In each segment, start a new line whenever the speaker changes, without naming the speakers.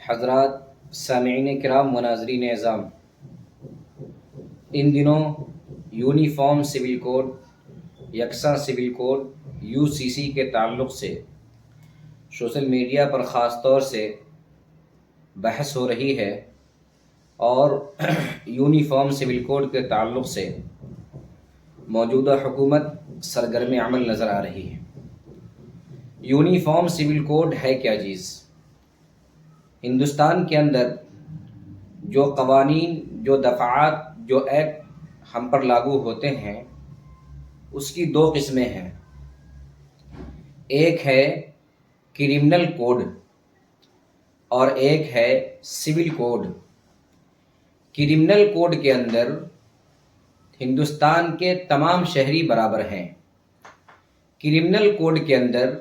حضرات سامعین کرام و ناظرین اعظام، ان دنوں یونیفارم سول کوڈ، یکساں سول کوڈ UCC کے تعلق سے سوشل میڈیا پر خاص طور سے بحث ہو رہی ہے، اور یونیفارم سول کوڈ کے تعلق سے موجودہ حکومت سرگرم عمل نظر آ رہی ہے۔ یونیفارم سول کوڈ ہے کیا چیز؟ ہندوستان کے اندر جو قوانین، جو دفعات، جو ایکٹ ہم پر لاگو ہوتے ہیں، اس کی دو قسمیں ہیں۔ ایک ہے کرمنل کوڈ اور ایک ہے سول کوڈ۔ کرمنل کوڈ کے اندر ہندوستان کے تمام شہری برابر ہیں۔ کرمنل کوڈ کے اندر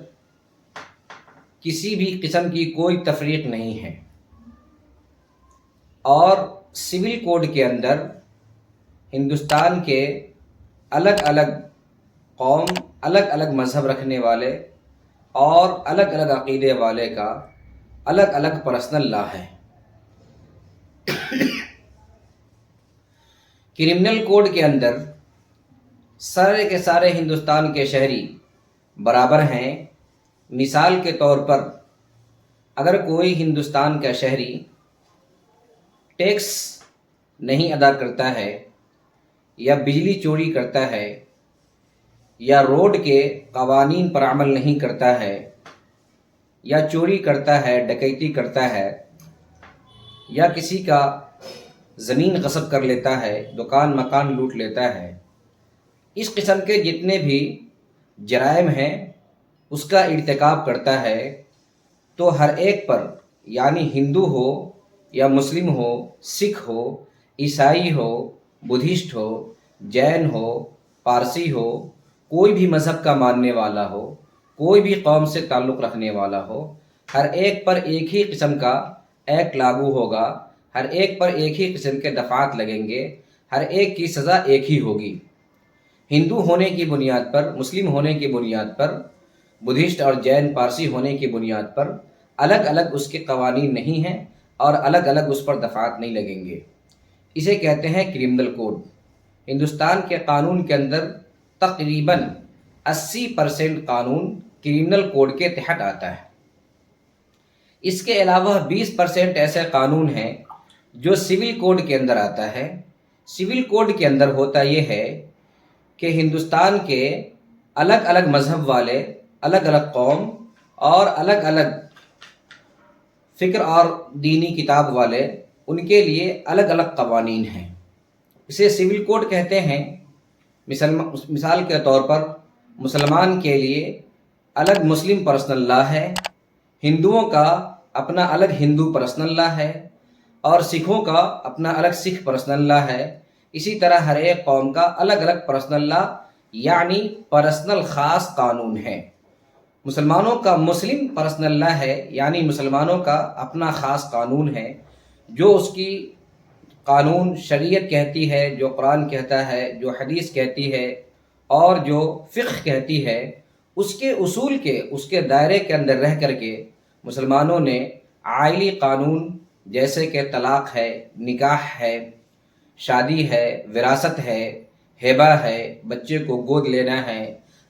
کسی بھی قسم کی کوئی تفریق نہیں ہے، اور سول کوڈ کے اندر ہندوستان کے الگ الگ قوم، الگ الگ مذہب رکھنے والے اور الگ الگ عقیدے والے کا الگ الگ پرسنل لا ہے۔ کرمنل کوڈ کے اندر سارے کے سارے ہندوستان کے شہری برابر ہیں۔ مثال کے طور پر اگر کوئی ہندوستان کا شہری ٹیکس نہیں ادا کرتا ہے، یا بجلی چوری کرتا ہے، یا روڈ کے قوانین پر عمل نہیں کرتا ہے، یا چوری کرتا ہے، ڈکیتی کرتا ہے، یا کسی کا زمین غصب کر لیتا ہے، دکان مکان لوٹ لیتا ہے، اس قسم کے جتنے بھی جرائم ہیں اس کا ارتکاب کرتا ہے، تو ہر ایک پر، یعنی ہندو ہو یا مسلم ہو، سکھ ہو، عیسائی ہو، بدھسٹ ہو، جین ہو، پارسی ہو، کوئی بھی مذہب کا ماننے والا ہو، کوئی بھی قوم سے تعلق رکھنے والا ہو، ہر ایک پر ایک ہی قسم کا ایکٹ لاگو ہوگا، ہر ایک پر ایک ہی قسم کے دفعات لگیں گے، ہر ایک کی سزا ایک ہی ہوگی۔ ہندو ہونے کی بنیاد پر، مسلم ہونے کی بنیاد پر، بدھسٹ اور جین پارسی ہونے کی بنیاد پر الگ الگ اس کے قوانین نہیں ہیں، اور الگ الگ اس پر دفعات نہیں لگیں گے۔ اسے کہتے ہیں کرمنل کوڈ۔ ہندوستان کے قانون کے اندر تقریباً 80% قانون کرمنل کوڈ کے تحت آتا ہے۔ اس کے علاوہ 20% ایسے قانون ہیں جو سول کوڈ کے اندر آتا ہے۔ سول کوڈ کے اندر ہوتا یہ ہے کہ ہندوستان کے الگ الگ مذہب والے، الگ الگ قوم اور الگ الگ فکر اور دینی کتاب والے، ان کے لیے الگ الگ قوانین ہیں۔ اسے سول کوڈ کہتے ہیں۔ مثال کے طور پر مسلمان کے لیے الگ مسلم پرسنل لا ہے، ہندوؤں کا اپنا الگ ہندو پرسنل لا ہے، اور سکھوں کا اپنا الگ سکھ پرسنل لا ہے۔ اسی طرح ہر ایک قوم کا الگ الگ پرسنل لا، یعنی پرسنل خاص قانون ہے۔ مسلمانوں کا مسلم پرسنل لا ہے، یعنی مسلمانوں کا اپنا خاص قانون ہے، جو اس کی قانون شریعت کہتی ہے، جو قرآن کہتا ہے، جو حدیث کہتی ہے، اور جو فقہ کہتی ہے، اس کے اصول کے، اس کے دائرے کے اندر رہ کر کے مسلمانوں نے عائلی قانون، جیسے کہ طلاق ہے، نکاح ہے، شادی ہے، وراثت ہے، ہبہ ہے، بچے کو گود لینا ہے،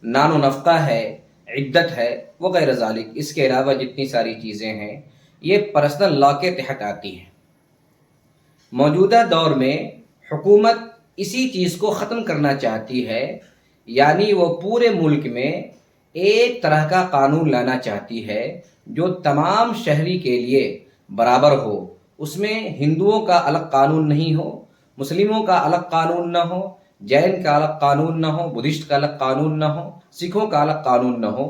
نان و نفقہ ہے، عدت ہے، وغیرہ ذالک۔ اس کے علاوہ جتنی ساری چیزیں ہیں یہ پرسنل لا کے تحت آتی ہیں۔ موجودہ دور میں حکومت اسی چیز کو ختم کرنا چاہتی ہے، یعنی وہ پورے ملک میں ایک طرح کا قانون لانا چاہتی ہے جو تمام شہری کے لیے برابر ہو۔ اس میں ہندوؤں کا الگ قانون نہیں ہو، مسلموں کا الگ قانون نہ ہو، جین کا الگ قانون نہ ہو، بدھسٹ کا الگ قانون نہ ہو، سکھوں کا الگ قانون نہ ہو۔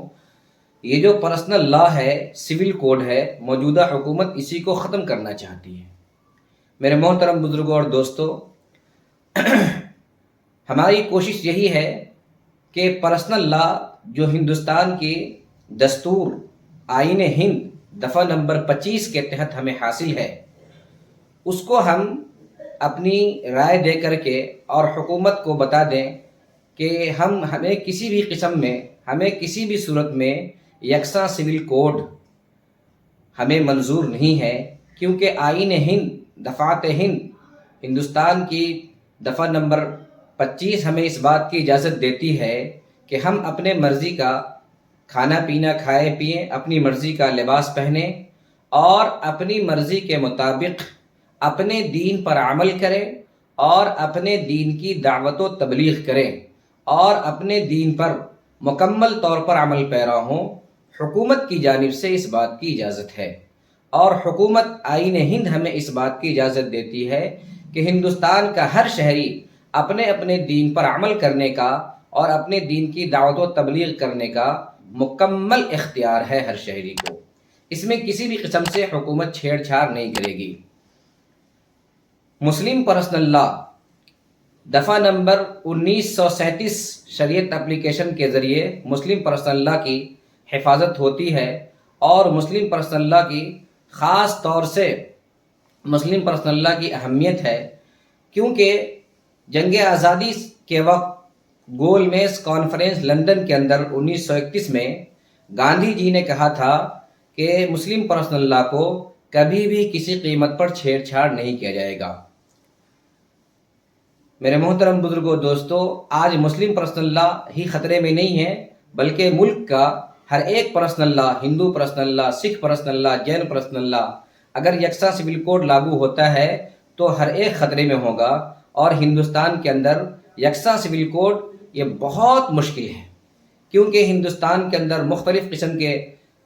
یہ جو پرسنل لا ہے، سول کوڈ ہے، موجودہ حکومت اسی کو ختم کرنا چاہتی ہے۔ میرے محترم بزرگوں اور دوستو، ہماری کوشش یہی ہے کہ پرسنل لا جو ہندوستان کی دستور آئین ہند دفعہ نمبر 25 کے تحت ہمیں حاصل ہے، اس کو ہم اپنی رائے دے کر کے اور حکومت کو بتا دیں کہ ہمیں کسی بھی قسم میں، ہمیں کسی بھی صورت میں یکساں سول کوڈ ہمیں منظور نہیں ہے، کیونکہ آئین ہند، دفعات ہند، ہندوستان کی دفعہ نمبر 25 ہمیں اس بات کی اجازت دیتی ہے کہ ہم اپنے مرضی کا کھانا پینا کھائے پئیں، اپنی مرضی کا لباس پہنیں اور اپنی مرضی کے مطابق اپنے دین پر عمل کریں اور اپنے دین کی دعوت و تبلیغ کریں اور اپنے دین پر مکمل طور پر عمل پیرا ہوں۔ حکومت کی جانب سے اس بات کی اجازت ہے، اور حکومت آئین ہند ہمیں اس بات کی اجازت دیتی ہے کہ ہندوستان کا ہر شہری اپنے اپنے دین پر عمل کرنے کا اور اپنے دین کی دعوت و تبلیغ کرنے کا مکمل اختیار ہے ہر شہری کو۔ اس میں کسی بھی قسم سے حکومت چھیڑ چھاڑ نہیں کرے گی۔ مسلم پرسنل لا دفعہ نمبر 1937 شریعت اپلیکیشن کے ذریعے مسلم پرسنل لا کی حفاظت ہوتی ہے، اور مسلم پرسنل لا کی خاص طور سے مسلم پرسنل لا کی اہمیت ہے، کیونکہ جنگ آزادی کے وقت گول میز کانفرنس لندن کے اندر 1931 میں گاندھی جی نے کہا تھا کہ مسلم پرسنل لا کو کبھی بھی کسی قیمت پر چھیڑ چھاڑ نہیں کیا جائے گا۔ میرے محترم بزرگوں، دوستو، آج مسلم پرسنل لا ہی خطرے میں نہیں ہے، بلکہ ملک کا ہر ایک پرسنل لا، ہندو پرسنل لا، سکھ پرسنل لا، جین پرسنل لا، اگر یکساں سول کوڈ لاگو ہوتا ہے تو ہر ایک خطرے میں ہوگا، اور ہندوستان کے اندر یکساں سول کوڈ یہ بہت مشکل ہے، کیونکہ ہندوستان کے اندر مختلف قسم کے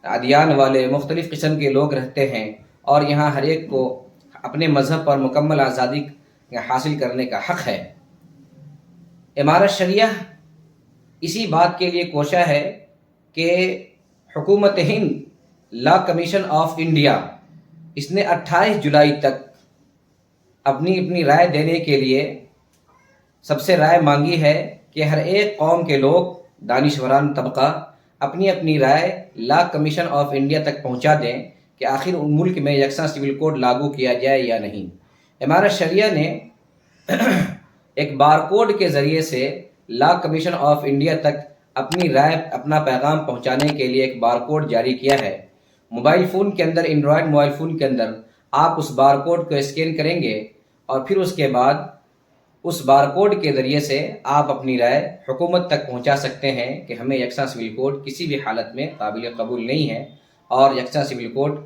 ادیان والے، مختلف قسم کے لوگ رہتے ہیں، اور یہاں ہر ایک کو اپنے مذہب پر مکمل آزادی حاصل کرنے کا حق ہے۔ امارت شریعہ اسی بات کے لیے کوشاں ہے کہ حکومت ہند لا کمیشن آف انڈیا اس نے 28 جولائی تک اپنی رائے دینے کے لیے سب سے رائے مانگی ہے کہ ہر ایک قوم کے لوگ، دانشوران طبقہ اپنی اپنی رائے لا کمیشن آف انڈیا تک پہنچا دیں کہ آخر ملک میں یکساں سول کوڈ لاگو کیا جائے یا نہیں۔ امارت شریعہ نے ایک بار کوڈ کے ذریعے سے لا کمیشن آف انڈیا تک اپنی رائے، اپنا پیغام پہنچانے کے لیے ایک بار کوڈ جاری کیا ہے۔ موبائل فون کے اندر، اینڈرائڈ موبائل فون کے اندر آپ اس بار کوڈ کو اسکین کریں گے، اور پھر اس کے بعد اس بار کوڈ کے ذریعے سے آپ اپنی رائے حکومت تک پہنچا سکتے ہیں کہ ہمیں یکساں سول کوڈ کسی بھی حالت میں قابل قبول نہیں ہے، اور یکساں سول کوڈ